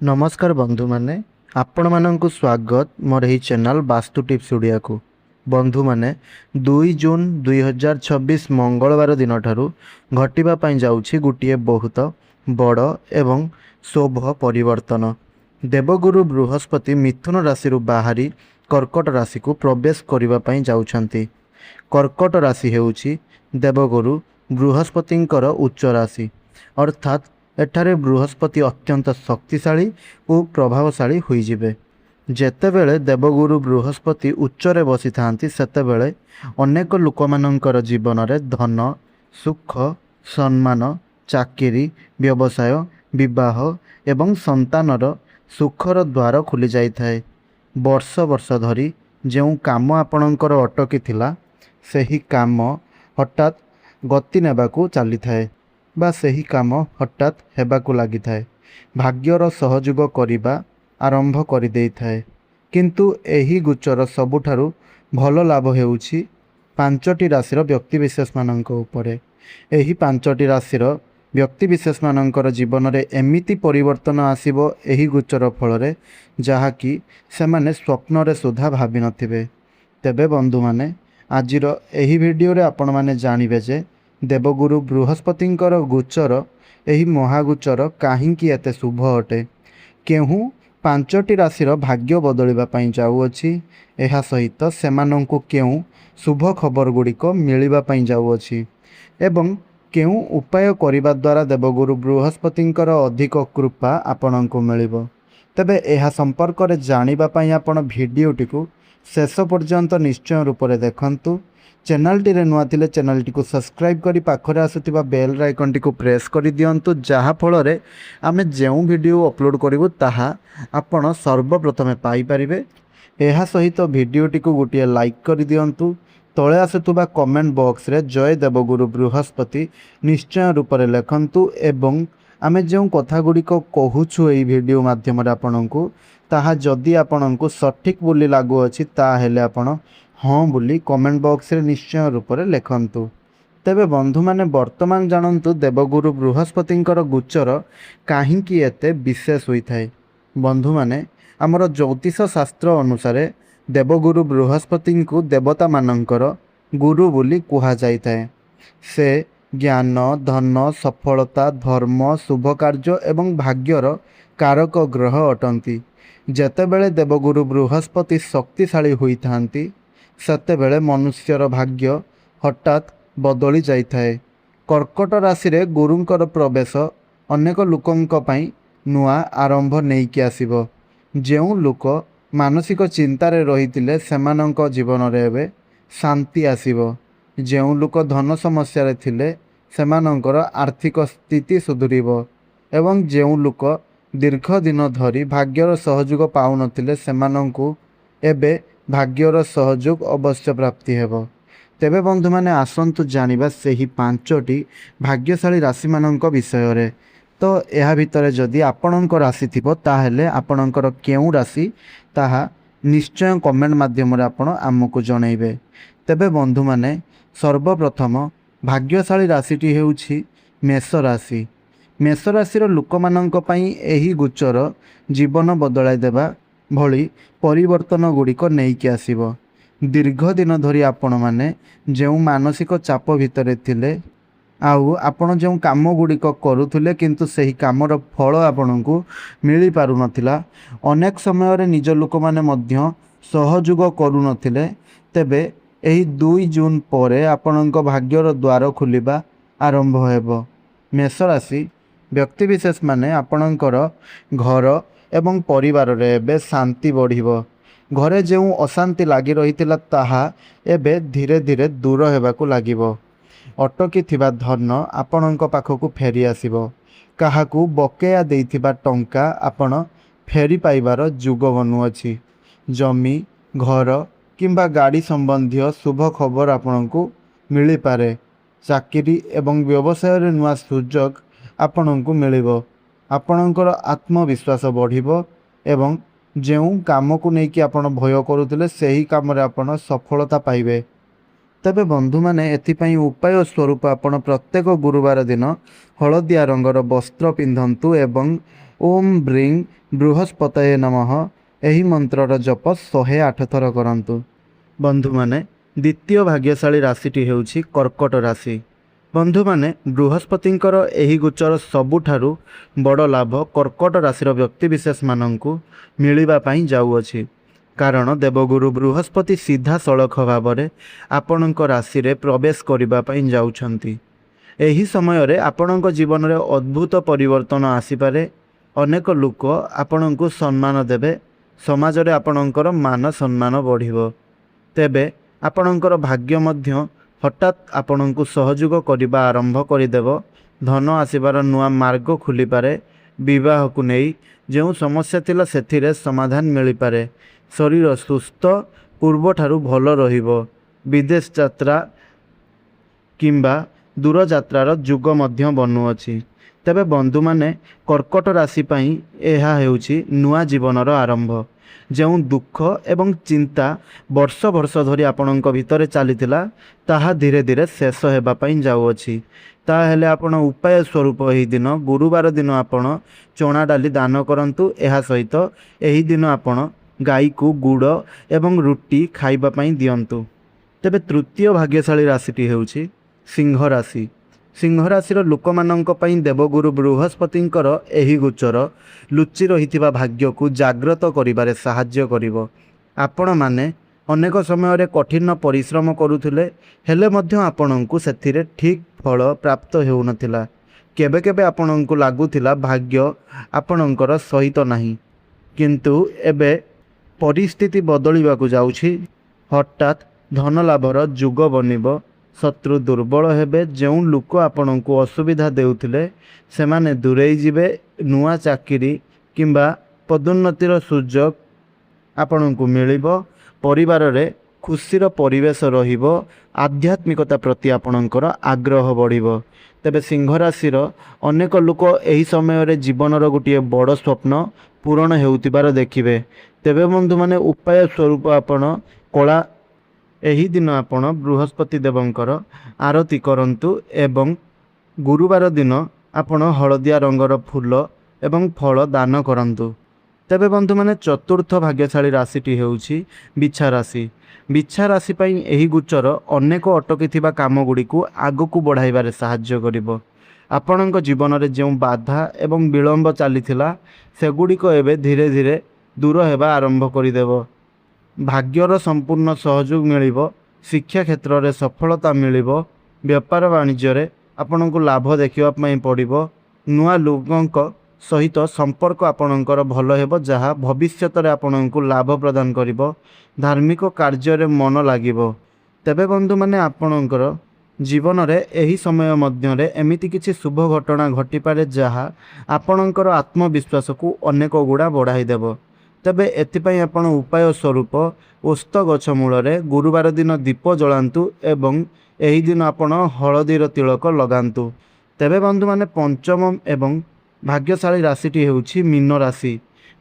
नमस्कार बंधु माने आपण मानंकु स्वागत मोर एही चैनल वास्तु टिप्स ओडिया को। बंधु माने 2 जून 2026 मंगलवार दिन ठारू घटिबा पई जाउछि गुटिए बहुत बड़ एवं शुभ परिवर्तन। देवगुरु बृहस्पति मिथुन राशि रु बाहरी कर्कट राशि को प्रवेश करिबा पई जाउछंती। कर्कट राशि हेउछि देवगुरु बृहस्पतिंकर उच्च राशि, अर्थात एठारे बृहस्पति अत्यंत शक्तिशाली और प्रभावशाली होइजिबे। जेतेबेले देवगुरु बृहस्पति उच्चरे बसी थांती सेतेबेले अनेक लोकमानंकर जीवन में धन, सुख, सम्मान, चाकरी, व्यवसाय, विवाह एवं संतानर सुखर द्वार खुली जाई थाए। वर्ष वर्ष धरी जो काम आपणकर अटकी थिला सेही काम हठात गति नेबाकू चली थाए बा सही काम हठात हेबाकू लगी थाए। भाग्यर सहयोग करिबा आरंभ करि देई थाए। किंतु एही गोचर सबुठारु भल लाभ हेउछि पांचटी राशिर व्यक्तिविशेष मानक उपरे। एही पांचटी राशिर व्यक्तिविशेष मानकर जीवन में एमिति परिवर्तन आसिबो एही गोचर फल जहाँकि सेमाने स्वप्न रे सुधा भाभी नथिबे। तेबे बंधु माने आजिर एही वीडियो रे आपण माने जानिबे जे देवगुरु बृहस्पतिंकर गोचर एही महागोचर काहींकी एते शुभ अटे, केहू पांचटी राशिर भाग्य बदलिबा पई जाउअछि, एहा सहित सेमानंकु केहू शुभ खबर गुड़िक मिलिबा पई जाउअछि एवं केहू उपाय करिबा द्वारा देवगुरु बृहस्पतिंकर अधिक कृपा आपणंकु मिलिबो। तेबे एहा संपर्क रे जानिबा पई आपण भिडियोटिकु शेष पर्यंत निश्चय रूप से देखंतु। चैनल टी नुआ थिले चैनल टी को सब्सक्राइब करी पाखरे आसुथिबा बेल आइकन टी को प्रेस करि दियंतु, जहा फल रे आमे जेउ वीडियो अपलोड करिवु ताहा आपण सर्वप्रथमे पाई परिबे। एहा सहित वीडियो टी को गोटिए लाइक करि दियंतु। तळे आसुथुबा कमेंट बॉक्स रे जय देवगुरु बृहस्पति निश्चय रूप से लिखंतु एवं आमे जो कथा गुड़िक कहूछु एई वीडियो माध्यम रे आपणंकु ताहा जदि आपणंकु सठिक बोली लागू अछि ताहेले आपण हाँ बोली कमेंट बॉक्स रे निश्चय रूप से लिखंतु। तेबे बंधु माने वर्तमान जानंतु देवगुरु बृहस्पतिंकर गोचर काहींकी एते विशेष होई थाए। बंधु माने हमर ज्योतिष शास्त्र अनुसार देवगुरु बृहस्पति को देवता मानंकर गुरु बोली कुहा जाई थाए। से ज्ञान, धन, सफलता, धर्म, शुभ कार्य एवं भाग्यर कारक ग्रह अटंती। जेतेबेले देवगुरु बृहस्पति शक्तिशाली होई थांती सेतेबेले मनुष्यर भाग्य हठात बदली जाई थाए। कर्कट राशि रे गुरुंकर प्रवेश अनेक लोकंक पई नुआ आरंभ नेइकी आसीबो। जेउ लोक मानसिक चिंतारे रहितिले सेमानंक जीवन रे एबे शांति आसीबो। जेउ लोक धन समस्या रे थिले सेमानंकर आर्थिक स्थिति सुधुरिबो एवं जेउ लोक दीर्घ दिन धरी भाग्यर सहयोग पाउ नथिले सेमानंकु एबे भाग्यर सहयोग अवश्य प्राप्ति हेबो। तेबे बंधु माने आसंतु जानिबा सेही पांचटी भाग्यशाली राशि मानंक विषय रे। तो एहा भितरे जदि आपणंक राशि थिबो ताहेले आपणंकर केउ राशि ताहा निश्चय कमेंट माध्यम रे आपण आमको जणैबे। तेबे बंधु माने सर्वप्रथम भाग्यशाली राशिटी हेउछि मेष राशि। मेष राशिर लोकमानंक पई एही गोचर जीवन बदलाई देबा भली परिवर्तन गुड़िक नहीं आसीबो। दीर्घ दिन धरी आपण माने जो मानसिक चाप भितर थिले आउ आपण जो काम गुड़िक करुले किंतु सही कामर फल आपणको मिली पारु नथिला, अनेक समय रे निज लोक माने मध्य सहयोग करू नथिले, तेबे एही 2 जून परे आपणक भाग्यर द्वार खुलिबा आरंभ हेबो। मेष राशि व्यक्तिविशेष माने आपणकर घर एवं परिवार रे एबे शांति बढ़िबो। घरे जो अशांति लागी रहितिला ताहा एबे धीरे धीरे दूर हेबाकू लागिबो। अटकी थिबा धन आपणक पाखकू फेरी आसिबो। काहाकू बकेया देइथिबा टंका आपण फेरी पाइबार जुग बनुअछि। जमी, घर किंबा गाड़ी संबंधी शुभ खबर आपणकू मिली पारे। चाकरी एवं व्यवसाय रे नुआ सुजोग आपणकू मिलिबो। आपणकर आत्मविश्वास बढ़िबो एवं जो काम को लेकिन आपण भय करुले सही कम आपण सफलता पाइबे। तेबे बंधु माने एथिपाई उपाय स्वरूप आपण प्रत्येक गुरुवार दिन हलदिया रंगर वस्त्र पिंधंतु एवं ଓମ୍ ବ୍ରିଂ ବୃହସ୍ପତये ନମଃ ଏହି ମନ୍ତ୍ରର ଜପ 108 ଥର କରନ୍ତୁ। ବନ୍ଧୁମାନେ, ଦ୍ୱିତୀୟ ଭାଗ୍ୟଶାଳୀ ରାଶିଟି ହେଉଛି କର୍କଟ ରାଶି। ବନ୍ଧୁମାନେ, ବୃହସ୍ପତିଙ୍କର ଏହି ଗୋଚର ସବୁଠାରୁ ବଡ଼ ଲାଭ କର୍କଟ ରାଶିର ବ୍ୟକ୍ତିବିଶେଷମାନଙ୍କୁ ମିଳିବା ପାଇଁ ଯାଉଅଛି। କାରଣ ଦେବଗୁରୁ ବୃହସ୍ପତି ସିଧାସଳଖ ଭାବରେ ଆପଣଙ୍କ ରାଶିରେ ପ୍ରବେଶ କରିବା ପାଇଁ ଯାଉଛନ୍ତି। ଏହି ସମୟରେ ଆପଣଙ୍କ ଜୀବନରେ ଅଦ୍ଭୁତ ପରିବର୍ତ୍ତନ ଆସିପାରେ। ଅନେକ ଲୋକ ଆପଣଙ୍କୁ ସମ୍ମାନ ଦେବେ। ସମାଜରେ ଆପଣଙ୍କର ମାନ ସମ୍ମାନ ବଢ଼ିବ। ତେବେ ଆପଣଙ୍କର ଭାଗ୍ୟ ମଧ୍ୟ ହଠାତ୍ ଆପଣଙ୍କୁ ସହଯୋଗ କରିବା ଆରମ୍ଭ କରିଦେବ। ଧନ ଆସିବାର ନୂଆ ମାର୍ଗ ଖୋଲିପାରେ। ବିବାହକୁ ନେଇ ଯେଉଁ ସମସ୍ୟା ଥିଲା ସେଥିରେ ସମାଧାନ ମିଳିପାରେ। ଶରୀର ସୁସ୍ଥ ପୂର୍ବଠାରୁ ଭଲ ରହିବ। ବିଦେଶ ଯାତ୍ରା କିମ୍ବା ଦୂରଯାତ୍ରାର ଯୁଗ ମଧ୍ୟ ବନୁଅଛି। ତେବେ ବନ୍ଧୁମାନେ, କର୍କଟ ରାଶି ପାଇଁ ଏହା ହେଉଛି ନୂଆ ଜୀବନର ଆରମ୍ଭ। ଯେଉଁ ଦୁଃଖ ଏବଂ ଚିନ୍ତା ବର୍ଷ ବର୍ଷ ଧରି ଆପଣଙ୍କ ଭିତରେ ଚାଲିଥିଲା, ତାହା ଧୀରେ ଧୀରେ ଶେଷ ହେବା ପାଇଁ ଯାଉଅଛି। ତାହେଲେ ଆପଣ ଉପାୟ ସ୍ୱରୂପ ଏହି ଦିନ ଗୁରୁବାର ଦିନ ଆପଣ ଚଣା ଡାଲି ଦାନ କରନ୍ତୁ। ଏହା ସହିତ ଏହି ଦିନ ଆପଣ ଗାଈକୁ ଗୁଡ଼ ଏବଂ ରୁଟି ଖାଇବା ପାଇଁ ଦିଅନ୍ତୁ। ତେବେ ତୃତୀୟ ଭାଗ୍ୟଶାଳୀ ରାଶିଟି ହେଉଛି ସିଂହ ରାଶି। ସିଂହ ରାଶିର ଲୋକମାନଙ୍କ ପାଇଁ ଦେବଗୁରୁ ବୃହସ୍ପତିଙ୍କର ଏହି ଗୋଚର ଲୁଚି ରହିଥିବା ଭାଗ୍ୟକୁ ଜାଗ୍ରତ କରିବାରେ ସାହାଯ୍ୟ କରିବ। ଆପଣମାନେ ଅନେକ ସମୟରେ କଠିନ ପରିଶ୍ରମ କରୁଥିଲେ, ହେଲେ ମଧ୍ୟ ଆପଣଙ୍କୁ ସେଥିରେ ଠିକ୍ ଫଳ ପ୍ରାପ୍ତ ହେଉନଥିଲା। କେବେ କେବେ ଆପଣଙ୍କୁ ଲାଗୁଥିଲା ଭାଗ୍ୟ ଆପଣଙ୍କର ସହିତ ନାହିଁ। କିନ୍ତୁ ଏବେ ପରିସ୍ଥିତି ବଦଳିବାକୁ ଯାଉଛି। ହଠାତ୍ ଧନ ଲାଭର ଯୁଗ ବନିବ। ଶତ୍ରୁ ଦୁର୍ବଳ ହେବେ। ଯେଉଁ ଲୋକ ଆପଣଙ୍କୁ ଅସୁବିଧା ଦେଉଥିଲେ ସେମାନେ ଦୂରେଇ ଯିବେ। ନୂଆ ଚାକିରି କିମ୍ବା ପଦୋନ୍ନତିର ସୁଯୋଗ ଆପଣଙ୍କୁ ମିଳିବ। ପରିବାରରେ ଖୁସିର ପରିବେଶ ରହିବ। ଆଧ୍ୟାତ୍ମିକତା ପ୍ରତି ଆପଣଙ୍କର ଆଗ୍ରହ ବଢ଼ିବ। ତେବେ ସିଂହ ରାଶିର ଅନେକ ଲୋକ ଏହି ସମୟରେ ଜୀବନର ଗୋଟିଏ ବଡ଼ ସ୍ୱପ୍ନ ପୂରଣ ହେଉଥିବାର ଦେଖିବେ। ତେବେ ବନ୍ଧୁମାନେ, ଉପାୟ ସ୍ୱରୂପ ଆପଣ କଳା ଏହି ଦିନ ଆପଣ ବୃହସ୍ପତି ଦେବଙ୍କର ଆରତି କରନ୍ତୁ ଏବଂ ଗୁରୁବାର ଦିନ ଆପଣ ହଳଦିଆ ରଙ୍ଗର ଫୁଲ ଏବଂ ଫଳ ଦାନ କରନ୍ତୁ। ତେବେ ବନ୍ଧୁମାନେ, ଚତୁର୍ଥ ଭାଗ୍ୟଶାଳୀ ରାଶିଟି ହେଉଛି ବିଛା ରାଶି। ବିଛା ରାଶି ପାଇଁ ଏହି ଗୋଚର ଅନେକ ଅଟକିଥିବା କାମଗୁଡ଼ିକୁ ଆଗକୁ ବଢ଼ାଇବାରେ ସାହାଯ୍ୟ କରିବ। ଆପଣଙ୍କ ଜୀବନରେ ଯେଉଁ ବାଧା ଏବଂ ବିଳମ୍ବ ଚାଲିଥିଲା, ସେଗୁଡ଼ିକ ଏବେ ଧୀରେ ଧୀରେ ଦୂର ହେବା ଆରମ୍ଭ କରିଦେବ। ଭାଗ୍ୟର ସମ୍ପୂର୍ଣ୍ଣ ସହଯୋଗ ମିଳିବ। ଶିକ୍ଷା କ୍ଷେତ୍ରରେ ସଫଳତା ମିଳିବ। ବେପାର ବାଣିଜ୍ୟରେ ଆପଣଙ୍କୁ ଲାଭ ଦେଖିବା ପାଇଁ ପଡ଼ିବ। ନୂଆ ଲୋକଙ୍କ ସହିତ ସମ୍ପର୍କ ଆପଣଙ୍କର ଭଲ ହେବ, ଯାହା ଭବିଷ୍ୟତରେ ଆପଣଙ୍କୁ ଲାଭ ପ୍ରଦାନ କରିବ। ଧାର୍ମିକ କାର୍ଯ୍ୟରେ ମନ ଲାଗିବ। ତେବେ ବନ୍ଧୁମାନେ, ଆପଣଙ୍କର ଜୀବନରେ ଏହି ସମୟ ମଧ୍ୟରେ ଏମିତି କିଛି ଶୁଭ ଘଟଣା ଘଟିପାରେ ଯାହା ଆପଣଙ୍କର ଆତ୍ମବିଶ୍ୱାସକୁ ଅନେକ ଗୁଣା ବଢ଼ାଇ ଦେବ। ତେବେ ଏଥିପାଇଁ ଆପଣ ଉପାୟ ସ୍ୱରୂପ ଓସ୍ତ ଗଛ ମୂଳରେ ଗୁରୁବାର ଦିନ ଦୀପ ଜଳାନ୍ତୁ ଏବଂ ଏହି ଦିନ ଆପଣ ହଳଦୀର ତିଳକ ଲଗାନ୍ତୁ। ତେବେ ବନ୍ଧୁମାନେ, ପଞ୍ଚମ ଏବଂ ଭାଗ୍ୟଶାଳୀ ରାଶିଟି ହେଉଛି ମୀନ ରାଶି।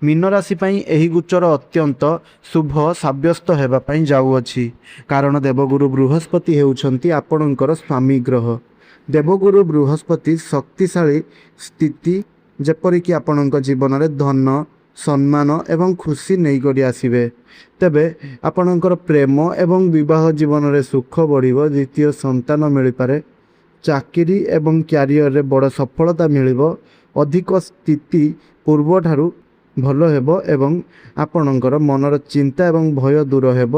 ମୀନ ରାଶି ପାଇଁ ଏହି ଗୋଚର ଅତ୍ୟନ୍ତ ଶୁଭ ସାବ୍ୟସ୍ତ ହେବା ପାଇଁ ଯାଉଅଛି। କାରଣ ଦେବଗୁରୁ ବୃହସ୍ପତି ହେଉଛନ୍ତି ଆପଣଙ୍କର ସ୍ୱାମୀ ଗ୍ରହ। ଦେବଗୁରୁ ବୃହସ୍ପତି ଶକ୍ତିଶାଳୀ ସ୍ଥିତି, ଯେପରିକି ଆପଣଙ୍କ ଜୀବନରେ ଧନ, ସମ୍ମାନ ଏବଂ ଖୁସି ନେଇକରି ଆସିବେ। ତେବେ ଆପଣଙ୍କର ପ୍ରେମ ଏବଂ ବିବାହ ଜୀବନରେ ସୁଖ ବଢ଼ିବ। ଦ୍ୱିତୀୟ ସନ୍ତାନ ମିଳିପାରେ। ଚାକିରି ଏବଂ କ୍ୟାରିୟରରେ ବଡ଼ ସଫଳତା ମିଳିବ। ଅଧିକ ସ୍ଥିତି ପୂର୍ବଠାରୁ ଭଲ ହେବ ଏବଂ ଆପଣଙ୍କର ମନର ଚିନ୍ତା ଏବଂ ଭୟ ଦୂର ହେବ।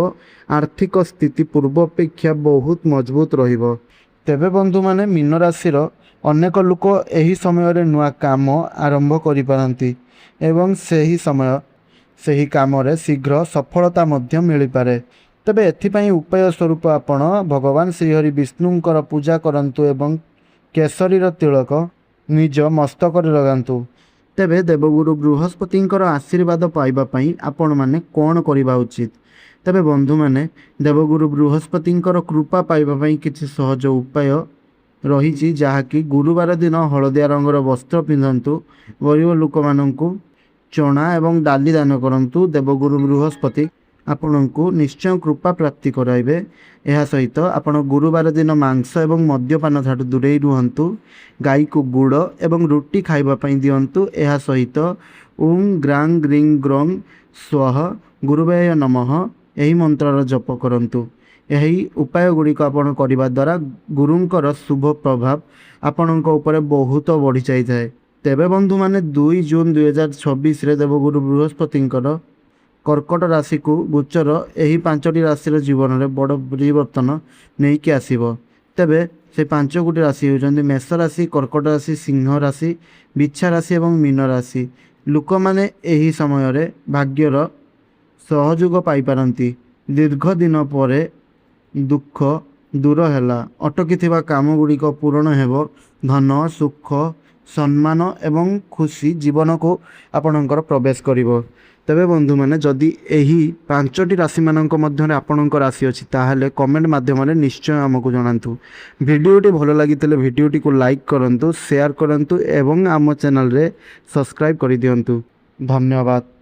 ଆର୍ଥିକ ସ୍ଥିତି ପୂର୍ବ ଅପେକ୍ଷା ବହୁତ ମଜବୁତ ରହିବ। ତେବେ ବନ୍ଧୁମାନେ, ମୀନ ରାଶିର ଅନେକ ଲୋକ ଏହି ସମୟରେ ନୂଆ କାମ ଆରମ୍ଭ କରିପାରନ୍ତି ଏବଂ ସେହି କାମରେ ଶୀଘ୍ର ସଫଳତା ମଧ୍ୟ ମିଳିପାରେ। ତେବେ ଏଥିପାଇଁ ଉପାୟ ସ୍ୱରୂପ ଆପଣ ଭଗବାନ ଶ୍ରୀହରି ବିଷ୍ଣୁଙ୍କର ପୂଜା କରନ୍ତୁ ଏବଂ କେଶରୀର ତିଳକ ନିଜ ମସ୍ତକରେ ଲଗାନ୍ତୁ। ତେବେ ଦେବଗୁରୁ ବୃହସ୍ପତିଙ୍କର ଆଶୀର୍ବାଦ ପାଇବା ପାଇଁ ଆପଣମାନେ କ'ଣ କରିବା ଉଚିତ? ତେବେ ବନ୍ଧୁମାନେ, ଦେବଗୁରୁ ବୃହସ୍ପତିଙ୍କର କୃପା ପାଇବା ପାଇଁ କିଛି ସହଜ ଉପାୟ ରହିଛି, ଯାହାକି ଗୁରୁବାର ଦିନ ହଳଦିଆ ରଙ୍ଗର ବସ୍ତ୍ର ପିନ୍ଧନ୍ତୁ। ଗରିବ ଲୋକମାନଙ୍କୁ ଚଣା ଏବଂ ଡାଲି ଦାନ କରନ୍ତୁ। ଦେବଗୁରୁ ବୃହସ୍ପତି ଆପଣଙ୍କୁ ନିଶ୍ଚୟ କୃପା ପ୍ରାପ୍ତି କରାଇବେ। ଏହା ସହିତ ଆପଣ ଗୁରୁବାର ଦିନ ମାଂସ ଏବଂ ମଦ୍ୟପାନ ଠାରୁ ଦୂରେଇ ରୁହନ୍ତୁ। ଗାଈକୁ ଗୁଡ଼ ଏବଂ ରୁଟି ଖାଇବା ପାଇଁ ଦିଅନ୍ତୁ। ଏହା ସହିତ ଓಂ ଗ୍ରାଂ ଗ୍ରିଂ ଗ୍ରଂ ସ୍ୱହ ଗୁରୁବାୟ ନମଃ ଏହି ମନ୍ତ୍ରର ଜପ କରନ୍ତୁ। ଏହି ଉପାୟ ଗୁଡ଼ିକ ଆପଣ କରିବା ଦ୍ୱାରା ଗୁରୁଙ୍କର ଶୁଭ ପ୍ରଭାବ ଆପଣଙ୍କ ଉପରେ ବହୁତ ବଢ଼ି ଯାଇଥାଏ। ତେବେ ବନ୍ଧୁମାନେ 2 ଜୁନ୍ 2026ରେ ଦେବଗୁରୁ ବୃହସ୍ପତିଙ୍କର କର୍କଟ ରାଶିକୁ ଗୋଚର ଏହି 5ଟି ରାଶିର ଜୀବନରେ ବଡ଼ ପରିବର୍ତ୍ତନ ନେଇକି ଆସିବ। ତେବେ ସେ 5ଗୋଟି ରାଶି ହେଉଛନ୍ତି ମେଷ ରାଶି, କର୍କଟ ରାଶି, ସିଂହ ରାଶି, ବିଛା ରାଶି ଏବଂ ମୀନ ରାଶି। ଲୋକମାନେ ଏହି ସମୟରେ ଭାଗ୍ୟର ସହଯୋଗ ପାଇପାରନ୍ତି। ଦୀର୍ଘ ଦିନ ପରେ ଦୁଃଖ ଦୂର ହେଲା, ଅଟକିଥିବା କାମ ଗୁଡ଼ିକ ପୂରଣ ହେବ। ଧନ, ସୁଖ, ସମ୍ମାନ ଏବଂ ଖୁସି ଜୀବନକୁ ଆପଣଙ୍କର ପ୍ରବେଶ କରିବ। ତେବେ ବନ୍ଧୁମାନେ ଯଦି ଏହି 5ଟି ରାଶିମାନଙ୍କ ମଧ୍ୟରେ ଆପଣଙ୍କ ରାଶି ଅଛି ତାହେଲେ କମେଣ୍ଟ ମାଧ୍ୟମରେ ନିଶ୍ଚୟ ଆମକୁ ଜଣାନ୍ତୁ। ଭିଡ଼ିଓଟି ଭଲ ଲାଗିଥିଲେ ଭିଡ଼ିଓଟିକୁ ଲାଇକ୍ କରନ୍ତୁ, ସେୟାର କରନ୍ତୁ ଏବଂ ଆମ ଚ୍ୟାନେଲରେ ସବସ୍କ୍ରାଇବ୍ କରିଦିଅନ୍ତୁ। ଧନ୍ୟବାଦ।